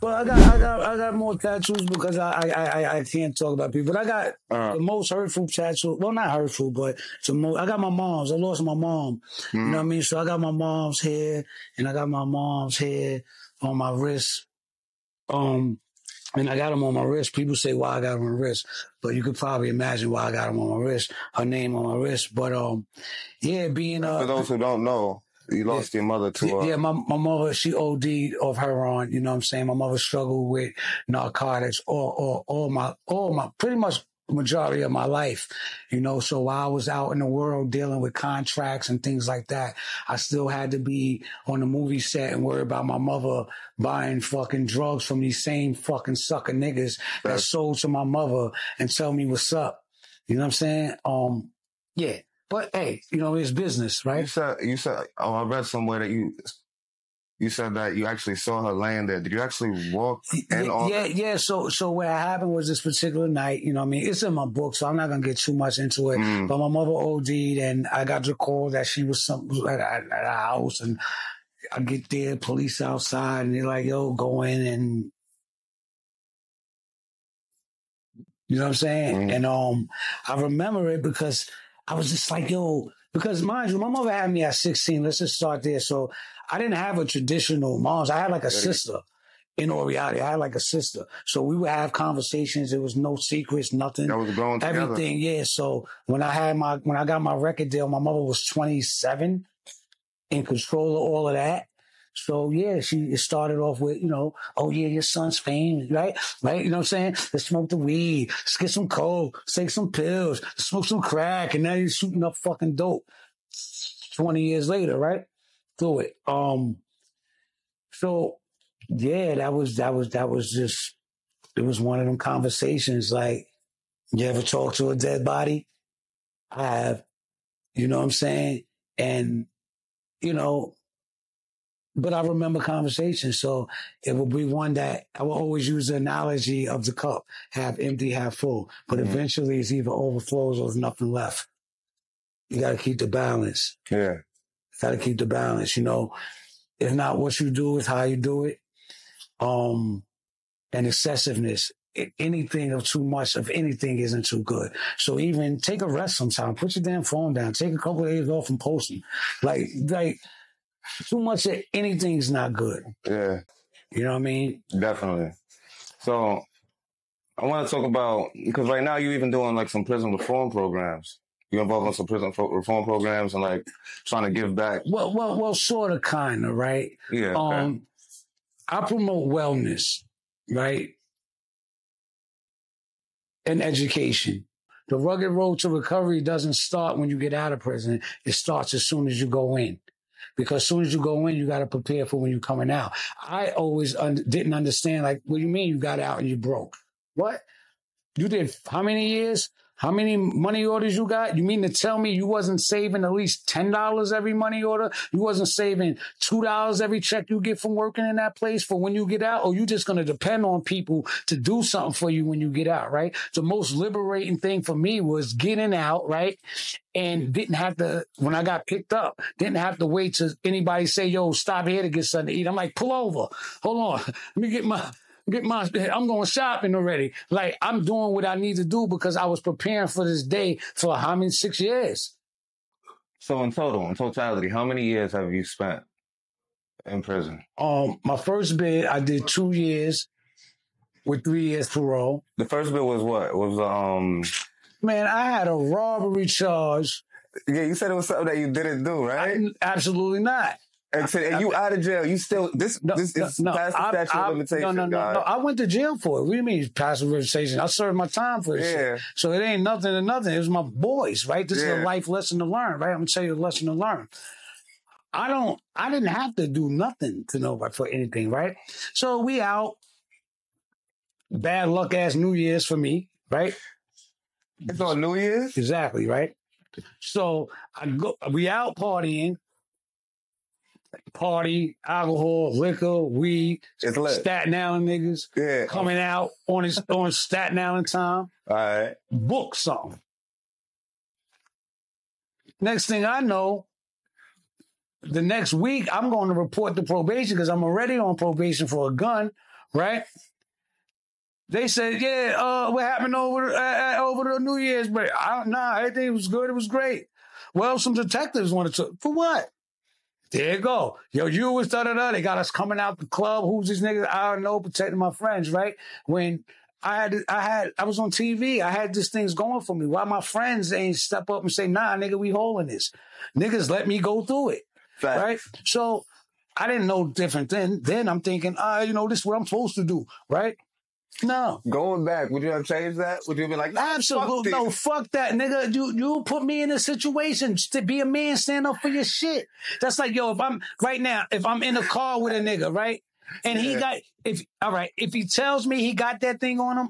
Well, I got more tattoos because I can't talk about people. But I got the most hurtful tattoo. Well, not hurtful, but I got my mom's. I lost my mom. You know what I mean? So I got my mom's hair, and I got my mom's hair on my wrist. And I got them on my wrist. People say why I got them on my wrist, but you could probably imagine why I got them on my wrist. Her name on my wrist. But yeah, being for those who don't know, you lost your mother to yeah, my mother, she OD'd off heroin, you know what I'm saying? My mother struggled with narcotics all my pretty much majority of my life, you know. So while I was out in the world dealing with contracts and things like that, I still had to be on the movie set and worry about my mother buying fucking drugs from these same fucking sucker niggas that sold to my mother and tell me what's up. You know what I'm saying? Yeah. But hey, you know, it's business, right? You said, I read somewhere that you said that you actually saw her laying there. Did you actually walk in on Yeah. So what happened was this particular night, you know what I mean? It's in my book, so I'm not going to get too much into it. But my mother OD'd, and I got the call that she was at a house, and I get there, police outside, and they're like, yo, go in, and you know what I'm saying? And I remember it because I was just like, yo, because mind you, my mother had me at 16. Let's just start there. So I didn't have a traditional mom. I had like a sister in all reality. I had like a sister. So we would have conversations. There was no secrets, nothing. That was going together. Everything, yeah. So when I got my record deal, my mother was 27, in control of all of that. So yeah, it started off with, you know, oh yeah, your son's famous, right? You know what I'm saying? Let's smoke the weed, let's get some coke, let's take some pills, let's smoke some crack, and now you're shooting up fucking dope 20 years later, right? Do it. So yeah, that was just, it was one of them conversations like, you ever talk to a dead body? I have, you know what I'm saying? And, you know, but I remember conversations, so it will be one that I will always use the analogy of the cup, half empty, half full. But eventually it's either overflows or there's nothing left. You got to keep the balance. Yeah. Got to keep the balance, you know. It's not what you do, it's how you do it. And excessiveness. Anything of too much of anything isn't too good. So even take a rest sometime. Put your damn phone down. Take a couple of days off from posting. Like, too much of anything's not good. Yeah. You know what I mean? Definitely. So I want to talk about, because right now you're even doing like some prison reform programs. You're involved in some prison reform programs and like trying to give back. Well, sort of, kind of, right? Yeah. Okay. I promote wellness, right? And education. The rugged road to recovery doesn't start when you get out of prison. It starts as soon as you go in. Because as soon as you go in, you got to prepare for when you're coming out. I always didn't understand, like, what do you mean you got out and you broke? What? You did how many years? How many money orders you got? You mean to tell me you wasn't saving at least $10 every money order? You wasn't saving $2 every check you get from working in that place for when you get out? Or you just going to depend on people to do something for you when you get out, right? The most liberating thing for me was getting out, right? And didn't have to, when I got picked up, didn't have to wait till anybody say, yo, stop here to get something to eat. I'm like, pull over. Hold on. Let me get my, I'm going shopping already. Like, I'm doing what I need to do because I was preparing for this day for how many, 6 years? So in totality, how many years have you spent in prison? My first bid, I did 2 years with 3 years parole. The first bid was what? Man, I had a robbery charge. Yeah, you said it was something that you didn't do, right? Absolutely not. And you out of jail, you still, this is past the statute of limitations. No. I went to jail for it. What do you mean past the limitation? I served my time for this shit. So it ain't nothing to nothing. It was my boys, right? This is a life lesson to learn, right? I'm going to tell you a lesson to learn. I didn't have to do nothing to nobody for anything, right? So we out. Bad luck ass New Year's for me, right? It's on New Year's? Exactly, right? So we out partying. Party, alcohol, liquor, weed, Staten Island niggas coming out on Staten Island time. All right. Book something. Next thing I know, the next week I'm going to report to probation because I'm already on probation for a gun, right? They said, yeah, what happened over the New Year's break? Nah, everything was good. It was great. Well, some detectives wanted to, for what? There you go. Yo, you was da-da-da. They got us coming out the club. Who's these niggas? I don't know, protecting my friends, right? When I was on TV. I had these things going for me. Why my friends ain't step up and say, nah, nigga, we holding this. Niggas let me go through it, right? So I didn't know different then. Then I'm thinking, this is what I'm supposed to do, right? No. Going back, would you have changed that? Would you have been like, nah, absolutely no, fuck that, nigga. You put me in a situation to be a man, stand up for your shit. That's like, yo, if I'm in a car with a nigga, right? And if he tells me he got that thing on him,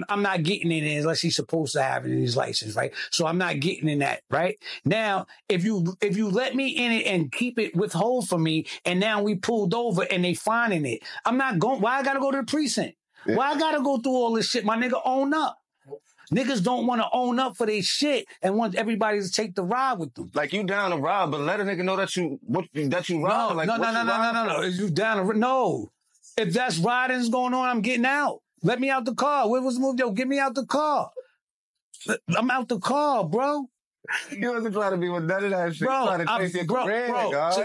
I'm not getting in it unless he's supposed to have it in his license, right? So I'm not getting in that, right? Now, if you let me in it and keep it withhold from me, and now we pulled over and they finding it, I'm not going. Why I gotta go to the precinct? Yeah. Why I gotta go through all this shit? My nigga, own up. Niggas don't want to own up for their shit and want everybody to take the ride with them. Like, you down to rob, but let a nigga know that you rob. No. You down to no. If that's riding's going on, I'm getting out. Let me out the car. Where was the move? Yo, get me out the car. I'm out the car, bro. You wasn't trying to be with none of that shit. Bro, trying to chase your career,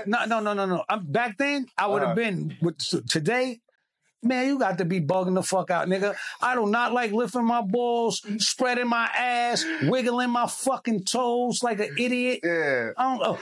no. Back then, I would have been with today. Man, you got to be bugging the fuck out, nigga. I do not like lifting my balls, spreading my ass, wiggling my fucking toes like an idiot. Yeah.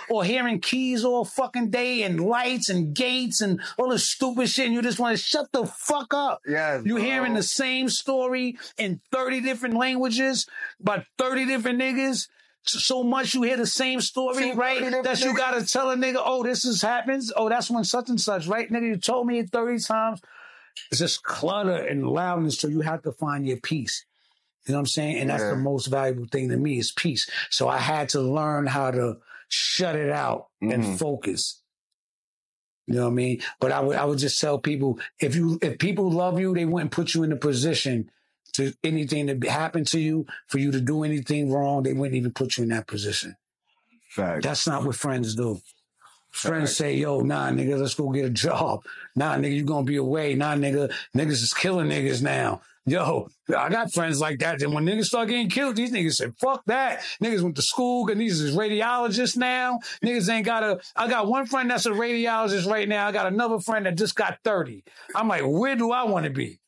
Or hearing keys all fucking day and lights and gates and all this stupid shit, and you just want to shut the fuck up. Yes, you hearing the same story in 30 different languages by 30 different niggas. So much you hear the same story, right? That you got to tell a nigga, oh, this happens. Oh, that's when such and such, right? Nigga, you told me it 30 times. It's just clutter and loudness, so you have to find your peace. You know what I'm saying? And that's the most valuable thing to me is peace. So I had to learn how to shut it out and focus. You know what I mean? But I would just tell people, if people love you, they wouldn't put you in a position to anything to happen to you, for you to do anything wrong, they wouldn't even put you in that position. Fact. That's not what friends do. Friends say, yo, nah, nigga, let's go get a job. Nah, nigga, you gonna be away. Nah, nigga, niggas is killing niggas now. Yo, I got friends like that. Then when niggas start getting killed, these niggas say, fuck that. Niggas went to school, and these is radiologists now. Niggas ain't I got one friend that's a radiologist right now. I got another friend that just got 30. I'm like, where do I want to be?